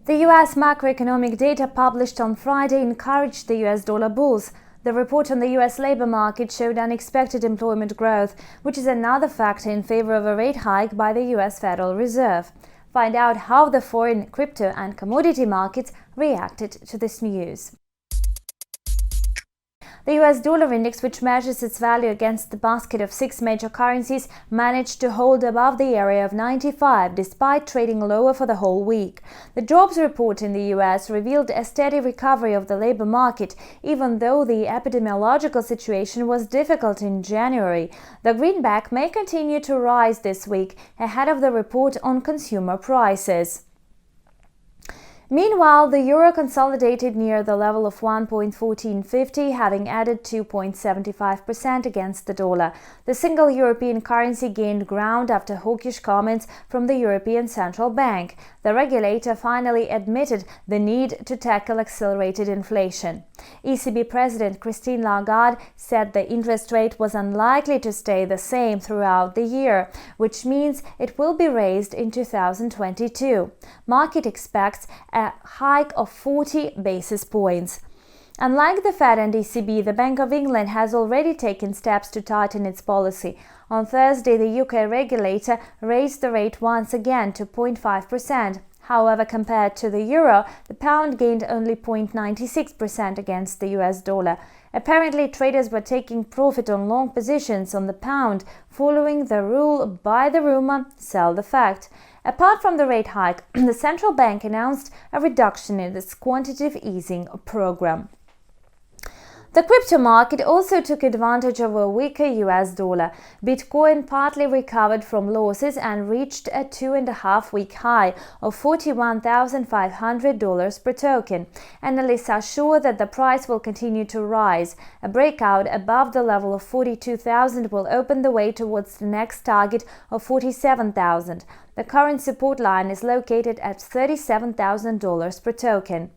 The US macroeconomic data published on Friday encouraged the US dollar bulls. The report on the US labor market showed unexpected employment growth, which is another factor in favor of a rate hike by the US Federal Reserve. Find out how the foreign crypto and commodity markets reacted to this news. The US dollar index, which measures its value against the basket of 6 major currencies, managed to hold above the area of 95 despite trading lower for the whole week. The jobs report in the US revealed a steady recovery of the labor market, even though the epidemiological situation was difficult in January. The greenback may continue to rise this week ahead of the report on consumer prices. Meanwhile, the euro consolidated near the level of 1.1450, having added 2.75% against the dollar. The single European currency gained ground after hawkish comments from the European Central Bank. The regulator finally admitted the need to tackle accelerated inflation. ECB President Christine Lagarde said the interest rate was unlikely to stay the same throughout the year, which means it will be raised in 2022. Market expects a hike of 40 basis points. Unlike the Fed and ECB, the Bank of England has already taken steps to tighten its policy. On Thursday, the UK regulator raised the rate once again to 0.5%. However, compared to the euro, the pound gained only 0.96% against the US dollar. Apparently, traders were taking profit on long positions on the pound, following the rule buy the rumor, sell the fact. Apart from the rate hike, the central bank announced a reduction in its quantitative easing program. The crypto market also took advantage of a weaker US dollar. Bitcoin partly recovered from losses and reached a 2.5-week high of $41,500 per token. Analysts are sure that the price will continue to rise. A breakout above the level of 42,000 will open the way towards the next target of 47,000. The current support line is located at $37,000 per token.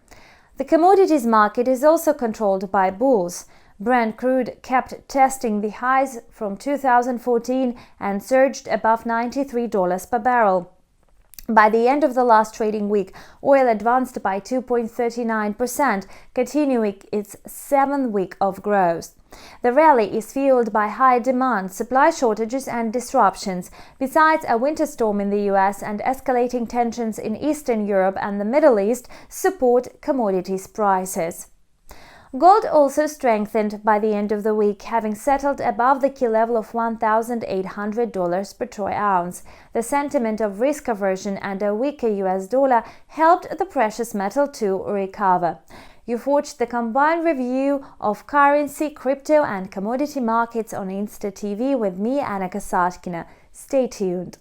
The commodities market is also controlled by bulls. Brent crude kept testing the highs from 2014 and surged above $93 per barrel. By the end of the last trading week, oil advanced by 2.39%, continuing its 7th week of growth. The rally is fueled by high demand, supply shortages and disruptions, besides a winter storm in the US and escalating tensions in Eastern Europe and the Middle East support commodities prices. Gold also strengthened by the end of the week, having settled above the key level of $1,800 per troy ounce. The sentiment of risk aversion and a weaker US dollar helped the precious metal to recover. You've watched the combined review of currency, crypto and commodity markets on Insta TV with me, Anna Kasatkina. Stay tuned.